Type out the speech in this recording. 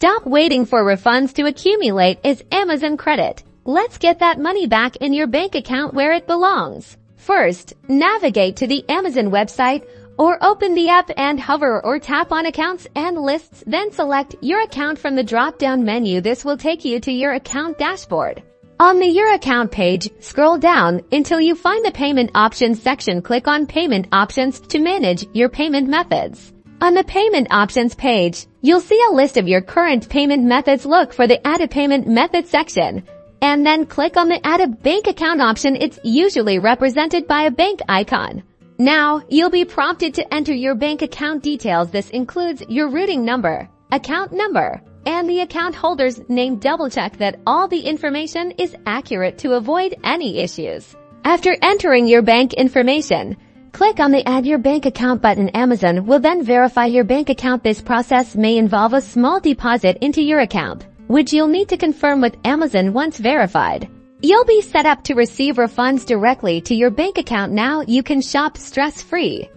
Stop waiting for refunds to accumulate as Amazon credit. Let's get that money back in your bank account where it belongs. First, navigate to the Amazon website or open the app and hover or tap on Accounts and Lists, then select your account from the drop-down menu. This will take you to your account dashboard. On the Your Account page, scroll down until you find the Payment Options section. Click on Payment Options to manage your payment methods. On the Payment Options page, you'll see a list of your current payment methods. Look for the Add a Payment Method section, and then click on the Add a Bank Account option. It's usually represented by a bank icon. Now, you'll be prompted to enter your bank account details. This includes your routing number, account number, and the account holder's name. Double-check that all the information is accurate to avoid any issues. After entering your bank information, click on the Add Your Bank Account button. Amazon will then verify your bank account. This process may involve a small deposit into your account, which you'll need to confirm with Amazon. Once verified, you'll be set up to receive refunds directly to your bank account. Now you can shop stress-free.